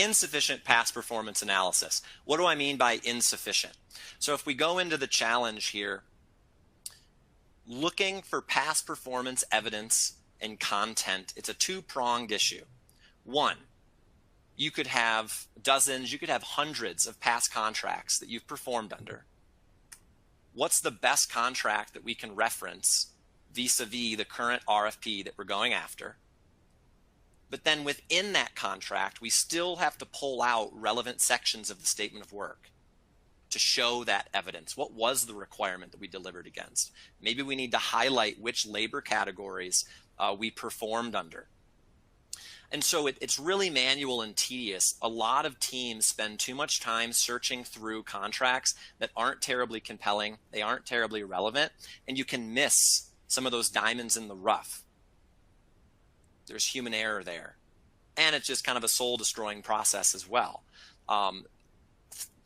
insufficient past performance analysis. What do I mean by insufficient? So if we go into the challenge here, looking for past performance evidence and content, it's a two-pronged issue. One, you could have dozens, you could have hundreds of past contracts that you've performed under. What's the best contract that we can reference vis-a-vis the current RFP that we're going after? But then within that contract, we still have to pull out relevant sections of the statement of work to show that evidence. What was the requirement that we delivered against? Maybe we need to highlight which labor categories we performed under. And so it's really manual and tedious. A lot of teams spend too much time searching through contracts that aren't terribly compelling, they aren't terribly relevant, and you can miss some of those diamonds in the rough. There's human error there. And it's just kind of a soul-destroying process as well.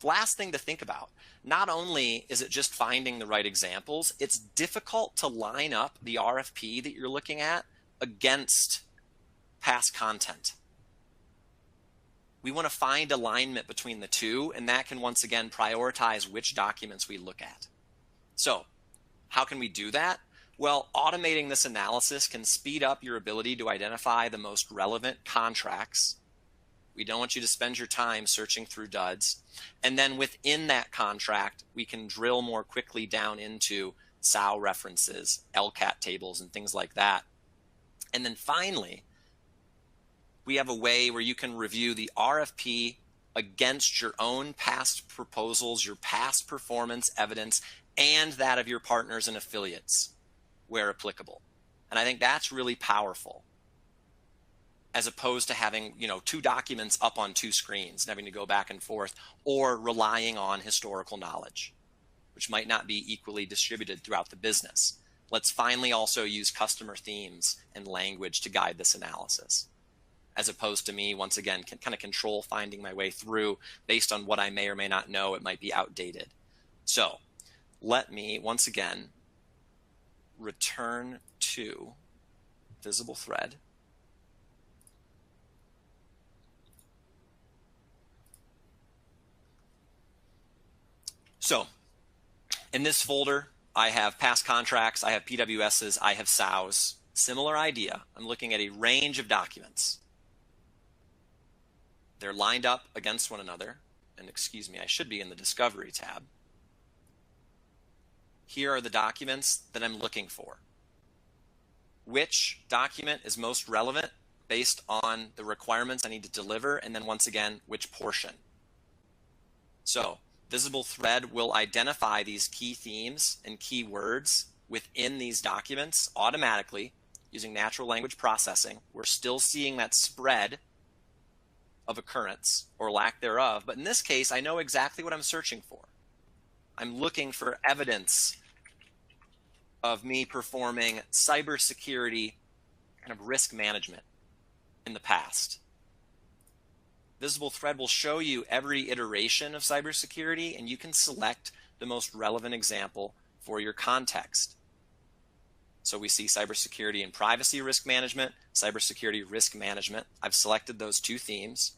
Last thing to think about, not only is it just finding the right examples, it's difficult to line up the RFP that you're looking at against past content. We want to find alignment between the two, and that can once again prioritize which documents we look at. So how can we do that? Well, automating this analysis can speed up your ability to identify the most relevant contracts. We don't want you to spend your time searching through duds. And then within that contract, we can drill more quickly down into SOW references, LCAT tables, and things like that. And then finally, we have a way where you can review the RFP against your own past proposals, your past performance evidence, and that of your partners and affiliates where applicable. And I think that's really powerful, as opposed to having, two documents up on two screens and having to go back and forth, or relying on historical knowledge, which might not be equally distributed throughout the business. Let's finally also use customer themes and language to guide this analysis, as opposed to me, once again, kind of control finding my way through based on what I may or may not know. It might be outdated. So let me, once again, return to visible thread. So in this folder, I have past contracts, I have PWSs, I have SOWs. Similar idea. I'm looking at a range of documents. They're lined up against one another. And excuse me, I should be in the Discovery tab. Here are the documents that I'm looking for. Which document is most relevant based on the requirements I need to deliver, and then once again, which portion. So visible thread will identify these key themes and keywords within these documents automatically using natural language processing. We're still seeing that spread of occurrence or lack thereof, but in this case, I know exactly what I'm searching for. I'm looking for evidence of me performing cybersecurity kind of risk management in the past. Visible thread will show you every iteration of cybersecurity, and you can select the most relevant example for your context. So we see cybersecurity and privacy risk management, cybersecurity risk management. I've selected those two themes.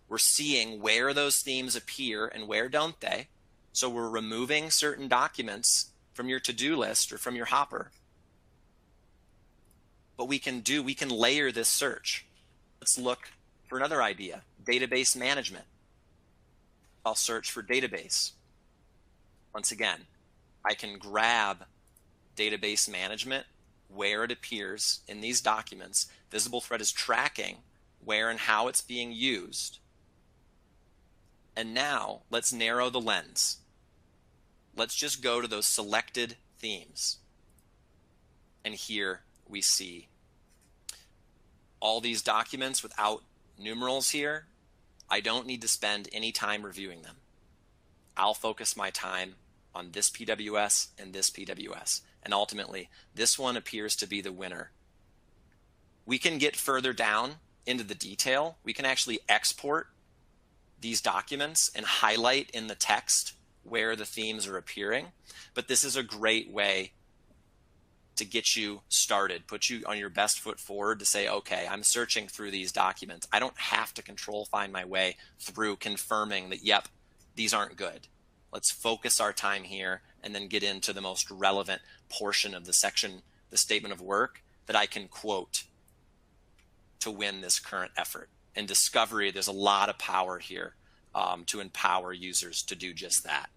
We're seeing where those themes appear and where don't they. So we're removing certain documents from your to-do list or from your hopper. But we can layer this search. Let's look for another idea, database management. I'll search for database. Once again, I can grab database management where it appears in these documents. Visible thread is tracking where and how it's being used. And now let's narrow the lens. Let's just go to those selected themes. And here we see all these documents without numerals here. I don't need to spend any time reviewing them. I'll focus my time on this PWS and this PWS. And ultimately, this one appears to be the winner. We can get further down into the detail. We can actually export these documents and highlight in the text where the themes are appearing. But this is a great way to get you started, put you on your best foot forward to say, okay, I'm searching through these documents. I don't have to control find my way through confirming that, yep, these aren't good. Let's focus our time here and then get into the most relevant portion of the section, the statement of work, that I can quote to win this current effort. In discovery, there's a lot of power here to empower users to do just that.